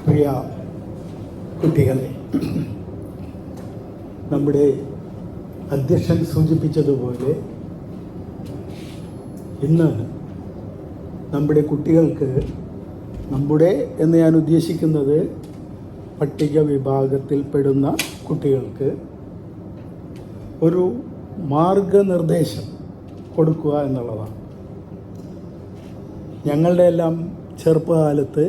പ്രിയ കുട്ടികളെ, നമ്മുടെ അധ്യക്ഷൻ സൂചിപ്പിച്ചതുപോലെ ഇന്ന് നമ്മുടെ കുട്ടികൾക്ക്, നമ്മുടെ എന്ന് ഞാൻ ഉദ്ദേശിക്കുന്നത് പട്ടിക വിഭാഗത്തിൽപ്പെടുന്ന കുട്ടികൾക്ക് ഒരു മാർഗനിർദ്ദേശം കൊടുക്കുക എന്നുള്ളതാണ്. ഞങ്ങളുടെ എല്ലാം ചെറുപ്പകാലത്ത്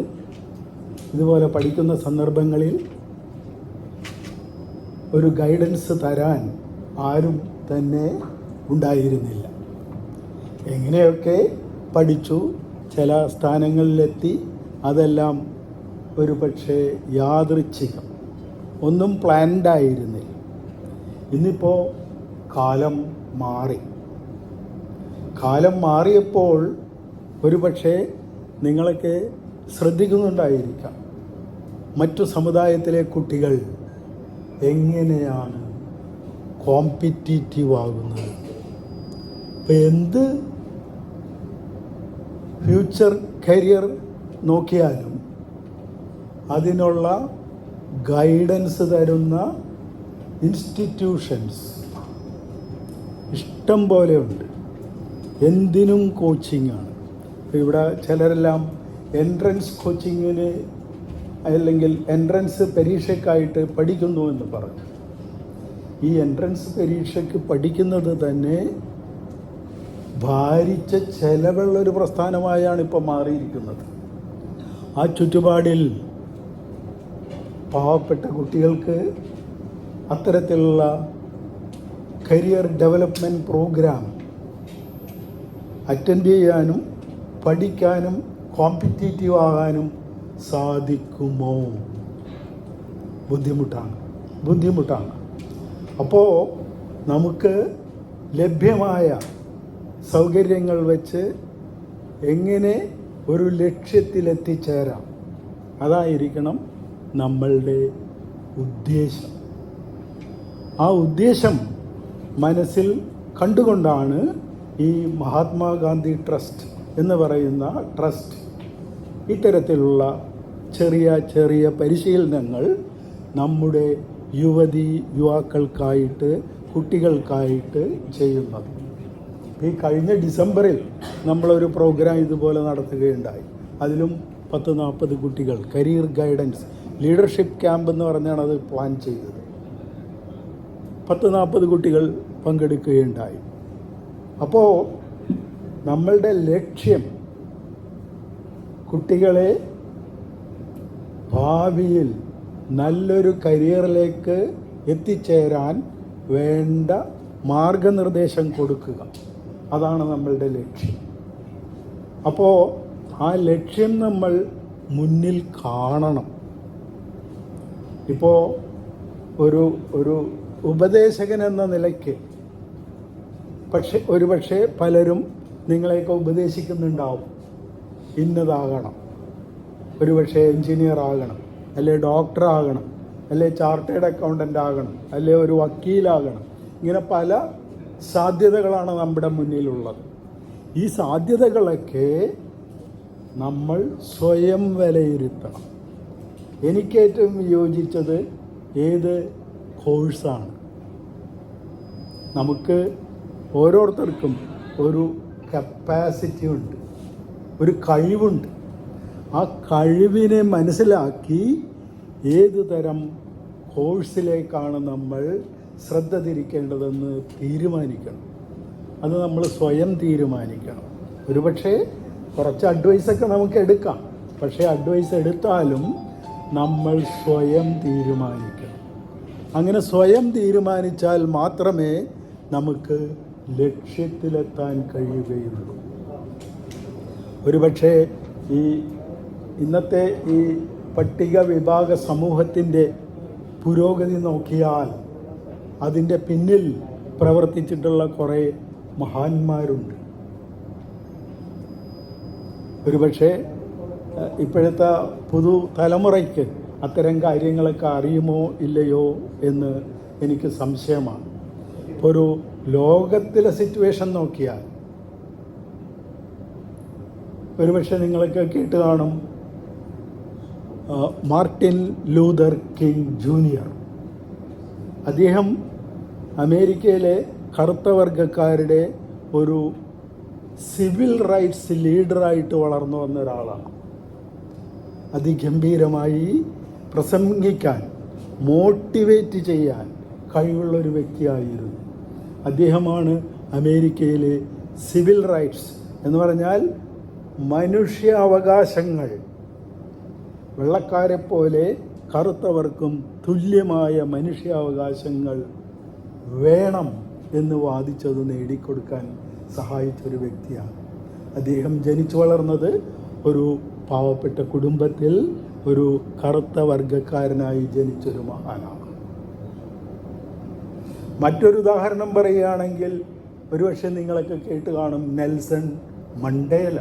ഇതുപോലെ പഠിക്കുന്ന സന്ദർഭങ്ങളിൽ ഒരു ഗൈഡൻസ് തരാൻ ആരും തന്നെ ഉണ്ടായിരുന്നില്ല. എങ്ങനെയൊക്കെ പഠിച്ചു, ചില സ്ഥാനങ്ങളിലെത്തി, അതെല്ലാം ഒരു പക്ഷേ യാദൃച്ഛികം, ഒന്നും പ്ലാൻഡ് ആയിരുന്നില്ല. ഇന്നിപ്പോൾ കാലം മാറി. കാലം മാറിയപ്പോൾ ഒരു പക്ഷേ നിങ്ങളൊക്കെ ശ്രദ്ധിക്കുന്നുണ്ടായിരിക്കാം, മറ്റു സമുദായത്തിലെ കുട്ടികൾ എങ്ങനെയാണ് കോമ്പറ്റീറ്റീവ് ആകുന്നത്. ഇപ്പം എന്ത് ഫ്യൂച്ചർ കരിയർ നോക്കിയാലും അതിനുള്ള ഗൈഡൻസ് തരുന്ന ഇൻസ്റ്റിറ്റ്യൂഷൻസ് ഇഷ്ടം പോലെയുണ്ട്. എന്തിനും കോച്ചിങ്ങാണ്. ഇവിടെ ചിലരെല്ലാം എൻട്രൻസ് കോച്ചിങ്ങിന് അല്ലെങ്കിൽ എൻട്രൻസ് പരീക്ഷയ്ക്കായിട്ട് പഠിക്കുന്നു എന്ന് പറഞ്ഞു. ഈ എൻട്രൻസ് പരീക്ഷയ്ക്ക് പഠിക്കുന്നത് തന്നെ ഭാരിച്ച ചെലവുള്ളൊരു പ്രസ്ഥാനമായാണ് ഇപ്പോൾ മാറിയിരിക്കുന്നത്. ആ ചുറ്റുപാടിൽ പാവപ്പെട്ട കുട്ടികൾക്ക് അത്തരത്തിലുള്ള കരിയർ ഡെവലപ്മെൻറ്റ് പ്രോഗ്രാം അറ്റൻഡ് ചെയ്യാനും പഠിക്കാനും കോമ്പറ്റീറ്റീവ് ആകാനും സാധിക്കുമോ? ബുദ്ധിമുട്ടാണ്. അപ്പോൾ നമുക്ക് ലഭ്യമായ സൗകര്യങ്ങൾ വെച്ച് എങ്ങനെ ഒരു ലക്ഷ്യത്തിലെത്തിച്ചേരാം, അതായിരിക്കണം നമ്മളുടെ ഉദ്ദേശം. ആ ഉദ്ദേശം മനസ്സിൽ കണ്ടുകൊണ്ടാണ് ഈ മഹാത്മാഗാന്ധി ട്രസ്റ്റ് എന്ന് പറയുന്ന ട്രസ്റ്റ് ഇത്തരത്തിലുള്ള ചെറിയ ചെറിയ പരിശീലനങ്ങൾ നമ്മുടെ യുവാക്കൾക്കായിട്ട്, കുട്ടികൾക്കായിട്ട് ചെയ്യുന്നത്. ഈ കഴിഞ്ഞ ഡിസംബറിൽ നമ്മളൊരു പ്രോഗ്രാം ഇതുപോലെ നടത്തുകയുണ്ടായി. അതിലും 10-40 കുട്ടികൾ കരിയർ ഗൈഡൻസ് ലീഡർഷിപ്പ് ക്യാമ്പ് എന്ന് പറഞ്ഞാണ് അത് പ്ലാൻ ചെയ്തത്. 10-40 കുട്ടികൾ പങ്കെടുക്കുകയുണ്ടായി. അപ്പോൾ നമ്മളുടെ ലക്ഷ്യം കുട്ടികളെ ഭാവിയിൽ നല്ലൊരു കരിയറിലേക്ക് എത്തിച്ചേരാൻ വേണ്ട മാർഗനിർദ്ദേശം കൊടുക്കുക. അതാണ് നമ്മളുടെ ലക്ഷ്യം. അപ്പോൾ ആ ലക്ഷ്യം നമ്മൾ മുന്നിൽ കാണണം. ഇപ്പോൾ ഒരു ഉപദേശകൻ എന്ന നിലയ്ക്ക് ഒരുപക്ഷെ പലരും നിങ്ങളെയൊക്കെ ഉപദേശിക്കുന്നുണ്ടാവും. ഇന്നതാകണം, ഒരുപക്ഷെ എൻജിനീയർ ആകണം, അല്ലെ ഡോക്ടർ ആകണം, അല്ലെ ചാർട്ടേഡ് അക്കൗണ്ടൻ്റ് ആകണം, അല്ലെ ഒരു വക്കീലാകണം. ഇങ്ങനെ പല സാധ്യതകളാണ് നമ്മുടെ മുന്നിലുള്ളത്. ഈ സാധ്യതകളൊക്കെ നമ്മൾ സ്വയം വിലയിരുത്തണം. എനിക്കേറ്റവും യോജിച്ചത് ഏത് കോഴ്സാണ്? നമുക്ക് ഓരോരുത്തർക്കും ഒരു കപ്പാസിറ്റി ഉണ്ട്, ഒരു കഴിവുണ്ട്. ആ കഴിവിനെ മനസ്സിലാക്കി ഏത് തരം കോഴ്സിലേക്കാണ് നമ്മൾ ശ്രദ്ധ തിരിക്കേണ്ടതെന്ന് തീരുമാനിക്കണം. അത് നമ്മൾ സ്വയം തീരുമാനിക്കണം. ഒരുപക്ഷെ കുറച്ച് അഡ്വൈസൊക്കെ നമുക്ക് എടുക്കാം, പക്ഷേ അഡ്വൈസ് എടുത്താലും നമ്മൾ സ്വയം തീരുമാനിക്കണം. അങ്ങനെ സ്വയം തീരുമാനിച്ചാൽ മാത്രമേ നമുക്ക് ലക്ഷ്യത്തിലെത്താൻ കഴിയുകയുള്ളൂ. ഒരുപക്ഷെ ഇന്നത്തെ ഈ പട്ടിക വിഭാഗ സമൂഹത്തിൻ്റെ പുരോഗതി നോക്കിയാൽ അതിൻ്റെ പിന്നിൽ പ്രവർത്തിച്ചിട്ടുള്ള കുറേ മഹാന്മാരുണ്ട്. ഒരുപക്ഷെ ഇപ്പോഴത്തെ പുതുതലമുറയ്ക്ക് അത്തരം കാര്യങ്ങളൊക്കെ അറിയുമോ ഇല്ലയോ എന്ന് എനിക്ക് സംശയമാണ്. ഒരു ലോകത്തിലെ സിറ്റുവേഷൻ നോക്കിയാൽ ഒരുപക്ഷെ നിങ്ങളൊക്കെ കേട്ട് കാണും, മാർട്ടിൻ ലൂതർ കിങ് ജൂനിയർ. അദ്ദേഹം അമേരിക്കയിലെ കറുത്ത വർഗക്കാരുടെ ഒരു സിവിൽ റൈറ്റ്സ് ലീഡറായിട്ട് വളർന്നു വന്ന ഒരാളാണ്. അതിഗംഭീരമായി പ്രസംഗിക്കാൻ, മോട്ടിവേറ്റ് ചെയ്യാൻ കഴിവുള്ളൊരു വ്യക്തിയായിരുന്നു. അദ്ദേഹമാണ് അമേരിക്കയിലെ സിവിൽ റൈറ്റ്സ് എന്ന് പറഞ്ഞാൽ മനുഷ്യാവകാശങ്ങൾ വെള്ളക്കാരെ പോലെ കറുത്തവർക്കും തുല്യമായ മനുഷ്യാവകാശങ്ങൾ വേണം എന്ന് വാദിച്ചത് നേടിക്കൊടുക്കാൻ സഹായിച്ചൊരു വ്യക്തിയാണ്. അദ്ദേഹം ജനിച്ചു വളർന്നത് ഒരു പാവപ്പെട്ട കുടുംബത്തിൽ ഒരു കറുത്ത വർഗക്കാരനായി ജനിച്ചൊരു മഹാനാണ്. മറ്റൊരു ഉദാഹരണം പറയുകയാണെങ്കിൽ ഒരുപക്ഷെ നിങ്ങളൊക്കെ കേട്ട് കാണും, നെൽസൺ മണ്ടേല.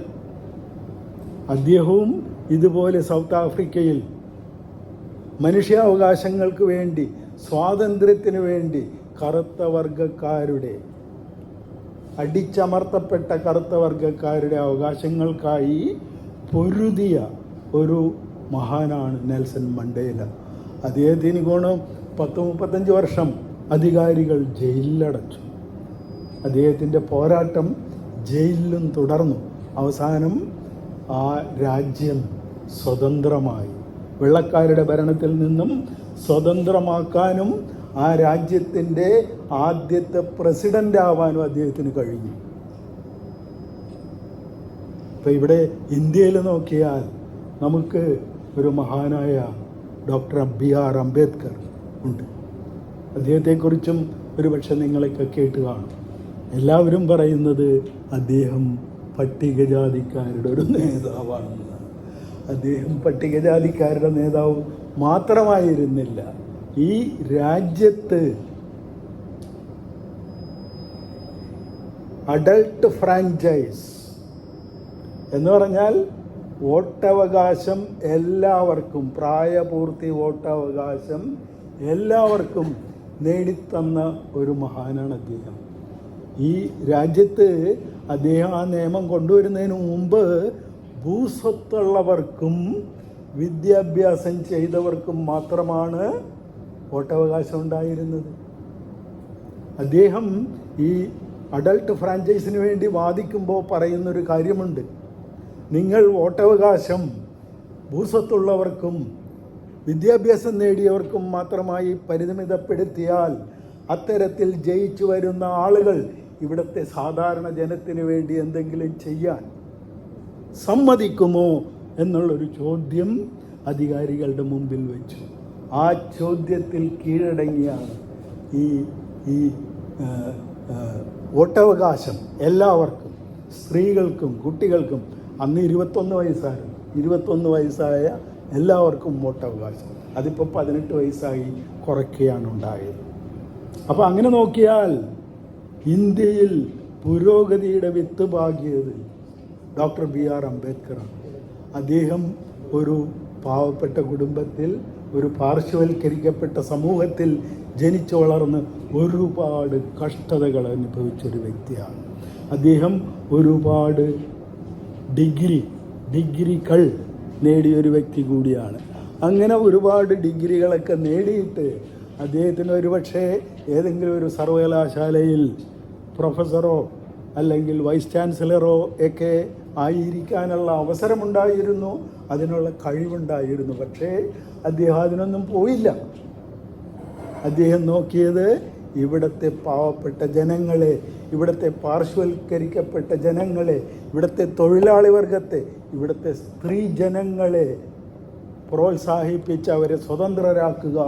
അദ്ദേഹവും ഇതുപോലെ സൗത്ത് ആഫ്രിക്കയിൽ മനുഷ്യാവകാശങ്ങൾക്ക് വേണ്ടി, സ്വാതന്ത്ര്യത്തിന് വേണ്ടി കറുത്ത വർഗക്കാരുടെ, അടിച്ചമർത്തപ്പെട്ട കറുത്ത വർഗക്കാരുടെ അവകാശങ്ങൾക്കായി പൊരുതിയ ഒരു മഹാനാണ് നെൽസൺ മണ്ടേല. അദ്ദേഹത്തിന് ഗുണം 10-35 വർഷം അധികാരികൾ ജയിലിലടച്ചു. അദ്ദേഹത്തിൻ്റെ പോരാട്ടം ജയിലിലും തുടർന്നു. അവസാനം ആ രാജ്യം സ്വതന്ത്രമായി. വെള്ളക്കാരുടെ ഭരണത്തിൽ നിന്നും സ്വതന്ത്രമാക്കാനും ആ രാജ്യത്തിൻ്റെ ആദ്യത്തെ പ്രസിഡൻ്റ് ആവാനും അദ്ദേഹത്തിന് കഴിഞ്ഞു. ഇപ്പം ഇവിടെ ഇന്ത്യയിൽ നോക്കിയാൽ നമുക്ക് ഒരു മഹാനായ ഡോക്ടർ BR അംബേദ്കർ ഉണ്ട്. അദ്ദേഹത്തെക്കുറിച്ചും ഒരുപക്ഷെ നിങ്ങളൊക്കെ കേട്ട് കാണും. എല്ലാവരും പറയുന്നത് അദ്ദേഹം പട്ടികജാതിക്കാരുടെ ഒരു നേതാവാണെന്നാണ്. അദ്ദേഹം പട്ടികജാതിക്കാരുടെ നേതാവ് മാത്രമായിരുന്നില്ല, ഈ രാജ്യത്ത് അഡൾട്ട് ഫ്രാഞ്ചൈസ് എന്ന് പറഞ്ഞാൽ വോട്ടവകാശം എല്ലാവർക്കും, പ്രായപൂർത്തി വോട്ടവകാശം എല്ലാവർക്കും നേടിത്തന്ന ഒരു മഹാനാണ് അദ്ദേഹം. ഈ രാജ്യത്ത് അദ്ദേഹം ആ നിയമം കൊണ്ടുവരുന്നതിന് മുമ്പ് ഭൂസ്വത്തുള്ളവർക്കും വിദ്യാഭ്യാസം ചെയ്തവർക്കും മാത്രമാണ് വോട്ടവകാശം ഉണ്ടായിരുന്നത്. അദ്ദേഹം ഈ അഡൾട്ട് ഫ്രാഞ്ചൈസിന് വേണ്ടി വാദിക്കുമ്പോൾ പറയുന്നൊരു കാര്യമുണ്ട്. നിങ്ങൾ വോട്ടവകാശം ഭൂസ്വത്തുള്ളവർക്കും വിദ്യാഭ്യാസം നേടിയവർക്കും മാത്രമായി പരിമിതപ്പെടുത്തിയാൽ അത്തരത്തിൽ ജയിച്ചു വരുന്ന ആളുകൾ ഇവിടുത്തെ സാധാരണ ജനത്തിന് വേണ്ടി എന്തെങ്കിലും ചെയ്യാൻ സമ്മതിക്കുമോ എന്നുള്ളൊരു ചോദ്യം അധികാരികളുടെ മുമ്പിൽ വെച്ചു. ആ ചോദ്യത്തിൽ കീഴടങ്ങിയാണ് ഈ വോട്ടവകാശം എല്ലാവർക്കും, സ്ത്രീകൾക്കും കുട്ടികൾക്കും. അന്ന് 21 വയസ്സായ എല്ലാവർക്കും വോട്ടവകാശം. അതിപ്പോൾ 18 വയസ്സായി കുറയ്ക്കുകയാണ് ഉണ്ടായത്. അപ്പോൾ അങ്ങനെ നോക്കിയാൽ ഇന്ത്യയിൽ പുരോഗതിയുടെ വിത്ത് പാകിയത് ഡോക്ടർ BR അംബേദ്കറാണ്. അദ്ദേഹം ഒരു പാവപ്പെട്ട കുടുംബത്തിൽ, ഒരു പാർശ്വവൽക്കരിക്കപ്പെട്ട സമൂഹത്തിൽ ജനിച്ചു വളർന്ന് ഒരുപാട് കഷ്ടതകൾ അനുഭവിച്ചൊരു വ്യക്തിയാണ്. അദ്ദേഹം ഒരുപാട് ഡിഗ്രികൾ നേടിയൊരു വ്യക്തി കൂടിയാണ്. അങ്ങനെ ഒരുപാട് ഡിഗ്രികളൊക്കെ നേടിയിട്ട് അദ്ദേഹത്തിന് ഒരുപക്ഷെ ഏതെങ്കിലും ഒരു സർവകലാശാലയിൽ പ്രൊഫസറോ അല്ലെങ്കിൽ വൈസ് ചാൻസലറോ ഒക്കെ ആയിരിക്കാനുള്ള അവസരമുണ്ടായിരുന്നു, അതിനുള്ള കഴിവുണ്ടായിരുന്നു. പക്ഷേ അദ്ദേഹം അതിനൊന്നും പോയില്ല. അദ്ദേഹം നോക്കിയത് ഇവിടുത്തെ പാവപ്പെട്ട ജനങ്ങളെ, ഇവിടുത്തെ പാർശ്വവൽക്കരിക്കപ്പെട്ട ജനങ്ങളെ, ഇവിടുത്തെ തൊഴിലാളി വർഗത്തെ, ഇവിടുത്തെ സ്ത്രീ ജനങ്ങളെ പ്രോത്സാഹിപ്പിച്ച് അവരെ സ്വതന്ത്രരാക്കുക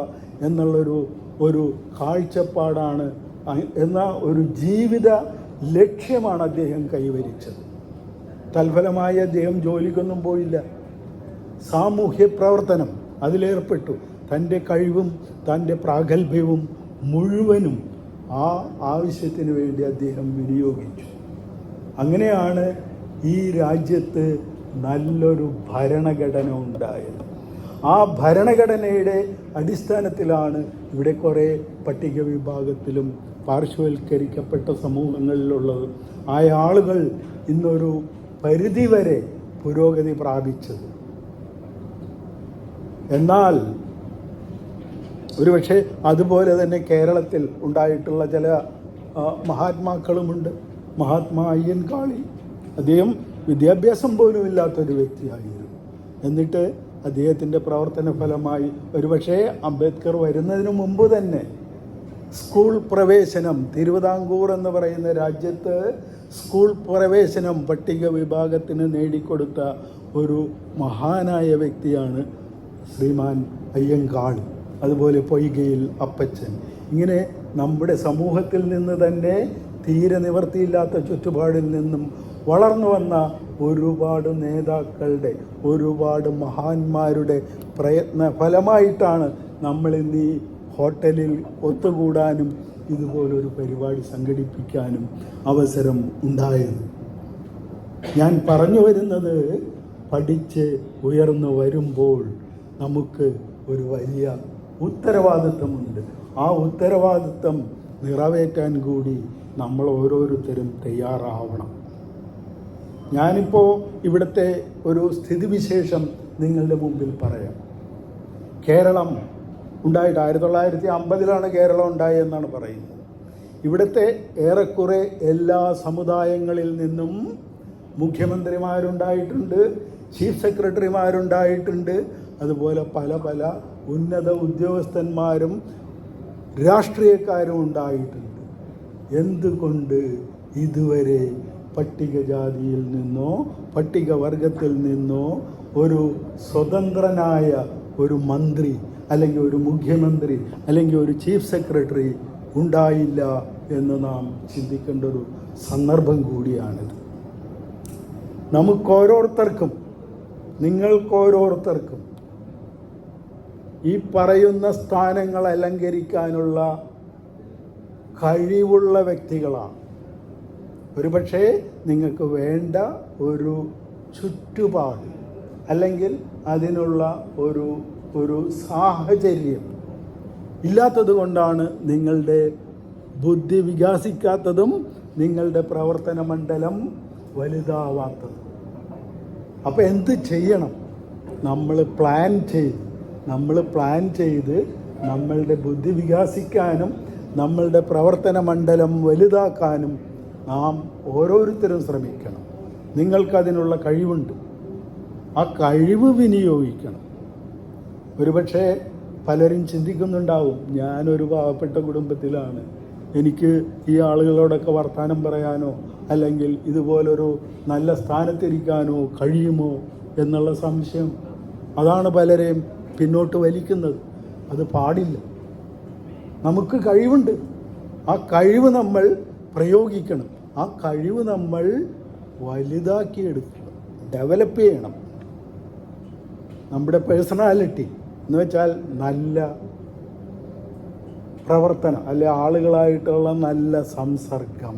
എന്നുള്ളൊരു കാഴ്ചപ്പാടാണ്, എന്ന ഒരു ജീവിത ലക്ഷ്യമാണ് അദ്ദേഹം കൈവരിച്ചത്. തൽഫലമായി അദ്ദേഹം ജോലിക്കൊന്നും പോയില്ല, സാമൂഹ്യ പ്രവർത്തനം അതിലേർപ്പെട്ടു. തൻ്റെ കഴിവും തൻ്റെ പ്രാഗൽഭ്യവും മുഴുവനും ആ ആവശ്യത്തിന് വേണ്ടി അദ്ദേഹം വിനിയോഗിച്ചു. അങ്ങനെയാണ് ഈ രാജ്യത്ത് നല്ലൊരു ഭരണഘടന ഉണ്ടായത്. ആ ഭരണഘടനയുടെ അടിസ്ഥാനത്തിലാണ് ഇവിടെ കുറേ പട്ടിക വിഭാഗത്തിലും പാർശ്വവൽക്കരിക്കപ്പെട്ട സമൂഹങ്ങളിലുള്ളത് ആയ ആളുകൾ ഇന്നൊരു പരിധിവരെ പുരോഗതി പ്രാപിച്ചത്. എന്നാൽ ഒരുപക്ഷെ അതുപോലെ തന്നെ കേരളത്തിൽ ഉണ്ടായിട്ടുള്ള ചില മഹാത്മാക്കളുമുണ്ട്. മഹാത്മാ അയ്യൻകാളി, അദ്ദേഹം വിദ്യാഭ്യാസം പോലും ഇല്ലാത്തൊരു വ്യക്തിയായിരുന്നു. എന്നിട്ട് അദ്ദേഹത്തിൻ്റെ പ്രവർത്തന ഫലമായി ഒരുപക്ഷെ അംബേദ്കർ വരുന്നതിന് മുമ്പ് തന്നെ സ്കൂൾ പ്രവേശനം, തിരുവിതാംകൂർ എന്ന് പറയുന്ന രാജ്യത്ത് സ്കൂൾ പ്രവേശനം പട്ടിക വിഭാഗത്തിന് നേടിക്കൊടുത്ത ഒരു മഹാനായ വ്യക്തിയാണ് ശ്രീമാൻ അയ്യങ്കാളി. അതുപോലെ പൊയ്കയിൽ അപ്പച്ചൻ. ഇങ്ങനെ നമ്മുടെ സമൂഹത്തിൽ നിന്ന് തന്നെ തീരെ നിവർത്തിയില്ലാത്ത ചുറ്റുപാടിൽ നിന്നും വളർന്നു വന്ന ഒരുപാട് നേതാക്കളുടെ, ഒരുപാട് മഹാന്മാരുടെ പ്രയത്ന ഫലമായിട്ടാണ് നമ്മളിന്ന് ഈ ഹോട്ടലിൽ ഒത്തുകൂടാനും ഇതുപോലൊരു പരിപാടി സംഘടിപ്പിക്കാനും അവസരം ഉണ്ടായത്. ഞാൻ പറഞ്ഞു വരുന്നത്, പഠിച്ച് ഉയർന്നു വരുമ്പോൾ നമുക്ക് ഒരു വലിയ ഉത്തരവാദിത്വമുണ്ട്. ആ ഉത്തരവാദിത്വം നിറവേറ്റാൻ കൂടി നമ്മൾ ഓരോരുത്തരും തയ്യാറാവണം. ഞാനിപ്പോൾ ഇവിടുത്തെ ഒരു സ്ഥിതിവിശേഷം നിങ്ങളുടെ മുമ്പിൽ പറയാം. കേരളം ഉണ്ടായിട്ട് 1950 കേരളം ഉണ്ടായെന്നാണ് പറയുന്നത്. ഇവിടുത്തെ ഏറെക്കുറെ എല്ലാ സമുദായങ്ങളിൽ നിന്നും മുഖ്യമന്ത്രിമാരുണ്ടായിട്ടുണ്ട്, ചീഫ് സെക്രട്ടറിമാരുണ്ടായിട്ടുണ്ട്, അതുപോലെ പല പല ഉന്നത ഉദ്യോഗസ്ഥന്മാരും രാഷ്ട്രീയക്കാരും ഉണ്ടായിട്ടുണ്ട്. എന്തുകൊണ്ട് ഇതുവരെ പട്ടികജാതിയിൽ നിന്നോ പട്ടികവർഗത്തിൽ നിന്നോ ഒരു സ്വതന്ത്രനായ ഒരു മന്ത്രി അല്ലെങ്കിൽ ഒരു മുഖ്യമന്ത്രി അല്ലെങ്കിൽ ഒരു ചീഫ് സെക്രട്ടറി ഉണ്ടായില്ല എന്ന് നാം ചിന്തിക്കേണ്ട ഒരു സന്ദർഭം കൂടിയാണിത്. നമുക്കോരോരുത്തർക്കും, നിങ്ങൾക്കോരോരുത്തർക്കും ഈ പറയുന്ന സ്ഥാനങ്ങൾ അലങ്കരിക്കാനുള്ള കഴിവുള്ള വ്യക്തികളാണ്. ഒരുപക്ഷെ നിങ്ങൾക്ക് വേണ്ട ഒരു ചുറ്റുപാട് അല്ലെങ്കിൽ അതിനുള്ള ഒരു സാഹചര്യം ഇല്ലാത്തത് കൊണ്ടാണ് നിങ്ങളുടെ ബുദ്ധി വികാസിക്കാത്തതും നിങ്ങളുടെ പ്രവർത്തന മണ്ഡലം വലുതാവാത്തതും. അപ്പോൾ എന്ത് ചെയ്യണം? നമ്മൾ പ്ലാൻ ചെയ്ത് നമ്മളുടെ ബുദ്ധി വികാസിക്കാനും നമ്മളുടെ പ്രവർത്തന മണ്ഡലം വലുതാക്കാനും നാം ഓരോരുത്തരും ശ്രമിക്കണം. നിങ്ങൾക്കതിനുള്ള കഴിവുണ്ട്, ആ കഴിവ് വിനിയോഗിക്കണം. ഒരുപക്ഷെ പലരും ചിന്തിക്കുന്നുണ്ടാവും, ഞാനൊരു പാവപ്പെട്ട കുടുംബത്തിലാണ്, എനിക്ക് ഈ ആളുകളോടൊക്കെ വർത്തമാനം പറയാനോ അല്ലെങ്കിൽ ഇതുപോലൊരു നല്ല സ്ഥാനത്തിരിക്കാനോ കഴിയുമോ എന്നുള്ള സംശയം. അതാണ് പലരെയും പിന്നോട്ട് വലിക്കുന്നത്. അത് പാടില്ല. നമുക്ക് കഴിവുണ്ട്, ആ കഴിവ് നമ്മൾ പ്രയോഗിക്കണം. ആ കഴിവ് നമ്മൾ വലുതാക്കിയെടുക്കുക, ഡെവലപ്പ് ചെയ്യണം. നമ്മുടെ പേഴ്സണാലിറ്റി എന്ന് വെച്ചാൽ നല്ല പ്രവർത്തനം, അല്ലെ ആളുകളായിട്ടുള്ള നല്ല സംസർഗം,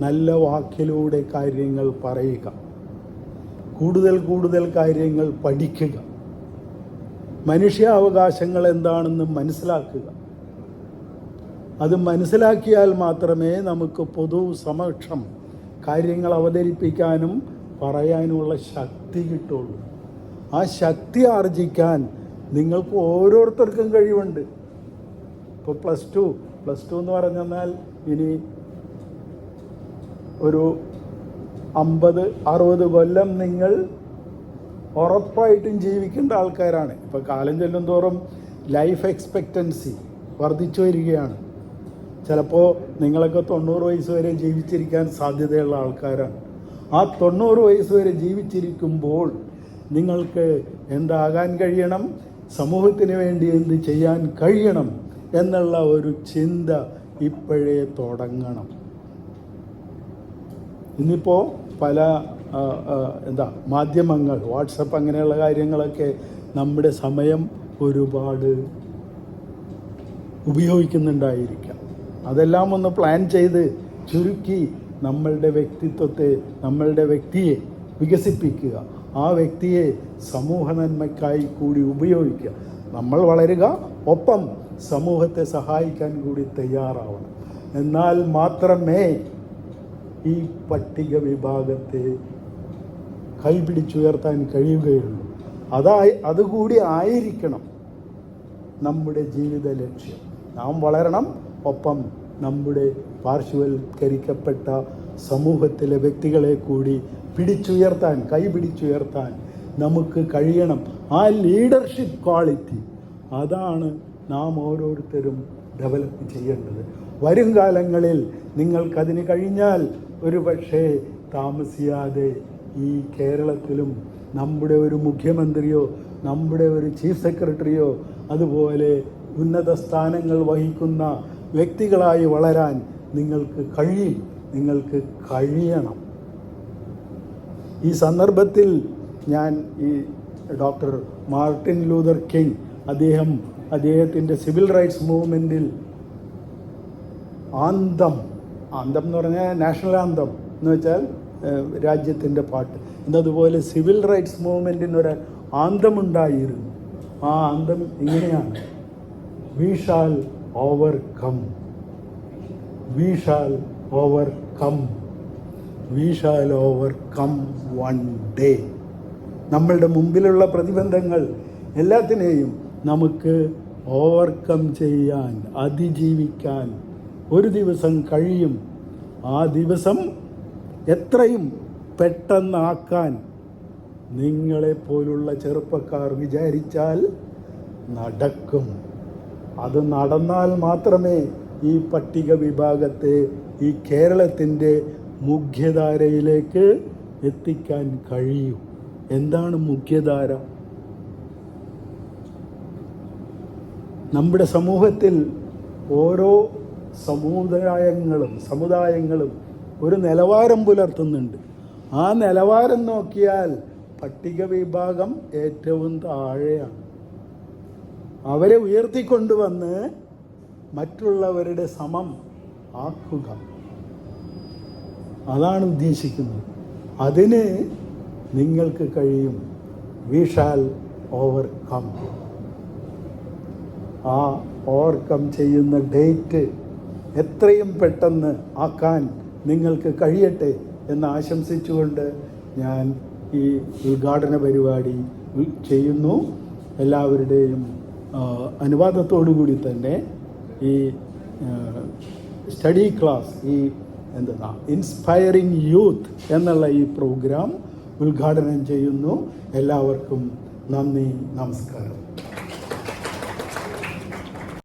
നല്ല വാക്കിലൂടെ കാര്യങ്ങൾ പറയുക, കൂടുതൽ കാര്യങ്ങൾ പഠിക്കുക, മനുഷ്യാവകാശങ്ങൾ എന്താണെന്ന് മനസ്സിലാക്കുക. അത് മനസ്സിലാക്കിയാൽ മാത്രമേ നമുക്ക് പൊതു സമക്ഷം കാര്യങ്ങൾ അവതരിപ്പിക്കാനും പറയാനുമുള്ള ശക്തി കിട്ടുള്ളൂ. ആ ശക്തി ആർജിക്കാൻ നിങ്ങൾക്ക് ഓരോരുത്തർക്കും കഴിവുണ്ട്. ഇപ്പോൾ പ്ലസ് ടു എന്ന് പറഞ്ഞാൽ ഇനി ഒരു 50-60 കൊല്ലം നിങ്ങൾ ഉറപ്പായിട്ടും ജീവിക്കേണ്ട ആൾക്കാരാണ്. ഇപ്പോൾ കാലം ചെല്ലും തോറും ലൈഫ് എക്സ്പെക്റ്റൻസി വർദ്ധിച്ചു വരികയാണ്. ചിലപ്പോൾ നിങ്ങളൊക്കെ 90 വയസ്സ് വരെ ജീവിച്ചിരിക്കാൻ സാധ്യതയുള്ള ആൾക്കാരാണ്. ആ 90 വയസ്സ് വരെ ജീവിച്ചിരിക്കുമ്പോൾ നിങ്ങൾക്ക് എന്താകാൻ കഴിയണം, സമൂഹത്തിന് വേണ്ടി എന്ത് ചെയ്യാൻ കഴിയണം എന്നുള്ള ഒരു ചിന്ത ഇപ്പോഴേ തുടങ്ങണം. ഇന്നിപ്പോൾ പല മാധ്യമങ്ങൾ, വാട്സപ്പ് അങ്ങനെയുള്ള കാര്യങ്ങളൊക്കെ നമ്മുടെ സമയം ഒരുപാട് ഉപയോഗിക്കുന്നുണ്ടായിരിക്കാം. അതെല്ലാം ഒന്ന് പ്ലാൻ ചെയ്ത് ചുരുക്കി നമ്മളുടെ വ്യക്തിത്വത്തെ, നമ്മളുടെ വ്യക്തിയെ വികസിപ്പിക്കുക. ആ വ്യക്തിയെ സമൂഹ നന്മയ്ക്കായി കൂടി ഉപയോഗിക്കുക. നമ്മൾ വളരുക, ഒപ്പം സമൂഹത്തെ സഹായിക്കാൻ കൂടി തയ്യാറാവണം. എന്നാൽ മാത്രമേ ഈ പട്ടിക വിഭാഗത്തെ കൈപിടിച്ചുയർത്താൻ കഴിയുകയുള്ളൂ. അതുകൂടി ആയിരിക്കണം നമ്മുടെ ജീവിത ലക്ഷ്യം. നാം വളരണം, ഒപ്പം നമ്മുടെ പാർശ്വവൽക്കരിക്കപ്പെട്ട സമൂഹത്തിലെ വ്യക്തികളെ കൂടി കൈ പിടിച്ചുയർത്താൻ നമുക്ക് കഴിയണം. ആ ലീഡർഷിപ്പ് ക്വാളിറ്റി, അതാണ് നാം ഓരോരുത്തരും ഡെവലപ്പ് ചെയ്യേണ്ടത്. വരും കാലങ്ങളിൽ നിങ്ങൾക്കതിന് കഴിഞ്ഞാൽ ഒരു പക്ഷേ താമസിയാതെ ഈ കേരളത്തിലും നമ്മുടെ ഒരു മുഖ്യമന്ത്രിയോ നമ്മുടെ ഒരു ചീഫ് സെക്രട്ടറിയോ അതുപോലെ ഉന്നത സ്ഥാനങ്ങൾ വഹിക്കുന്ന വ്യക്തികളായി വളരാൻ നിങ്ങൾക്ക് കഴിയണം. ഈ സന്ദർഭത്തിൽ ഞാൻ ഈ ഡോക്ടർ മാർട്ടിൻ ലൂതർ കിങ് അദ്ദേഹത്തിൻ്റെ സിവിൽ റൈറ്റ്സ് മൂവ്മെൻറ്റിൽ ആന്തം എന്ന് പറഞ്ഞാൽ നാഷണൽ ആന്തം എന്ന് വെച്ചാൽ രാജ്യത്തിൻ്റെ പാട്ട്, എന്നതുപോലെ സിവിൽ റൈറ്റ്സ് മൂവ്മെൻറ്റിനൊരു ആന്തമുണ്ടായിരുന്നു. ആ ആന്തം ഇങ്ങനെയാണ്: we shall overcome, we shall overcome, we shall overcome one day. നമ്മളുടെ മുമ്പിലുള്ള പ്രതിബന്ധങ്ങൾ എല്ലാത്തിനെയും നമുക്ക് ഓവർകം ചെയ്യാൻ, അതിജീവിക്കാൻ ഒരു ദിവസം കഴിയും. ആ ദിവസം എത്രയും പെട്ടെന്നാക്കാൻ നിങ്ങളെപ്പോലുള്ള ചെറുപ്പക്കാർ വിചാരിച്ചാൽ നടക്കും. അത് നടന്നാൽ മാത്രമേ ഈ പട്ടിക വിഭാഗത്തെ ഈ കേരളത്തിൻ്റെ മുഖ്യധാരയിലേക്ക് എത്തിക്കാൻ കഴിയൂ. എന്താണ് മുഖ്യധാര? നമ്മുടെ സമൂഹത്തിൽ ഓരോ സമുദായങ്ങളും ഒരു നിലവാരം പുലർത്തുന്നുണ്ട്. ആ നിലവാരം നോക്കിയാൽ പട്ടിക വിഭാഗം ഏറ്റവും താഴെയാണ്. അവരെ ഉയർത്തിക്കൊണ്ടുവന്ന് മറ്റുള്ളവരുടെ സമം ആക്കുക, അതാണ് ഉദ്ദേശിക്കുന്നത്. അതിന് നിങ്ങൾക്ക് കഴിയും. We shall overcome. ആ ഓവർകം ചെയ്യുന്ന ഡേറ്റ് എത്രയും പെട്ടെന്ന് ആക്കാൻ നിങ്ങൾക്ക് കഴിയട്ടെ എന്ന് ആശംസിച്ചുകൊണ്ട് ഞാൻ ഈ ഉദ്ഘാടന പരിപാടി ചെയ്യുന്നു. എല്ലാവരുടെയും അനുവാദത്തോടു തന്നെ ഈ സ്റ്റഡി ക്ലാസ്, ഈ ഇൻസ്പയറിംഗ് യൂത്ത് എന്നുള്ള ഈ പ്രോഗ്രാം ഉദ്ഘാടനം ചെയ്യുന്നു. എല്ലാവർക്കും നന്ദി, നമസ്കാരം.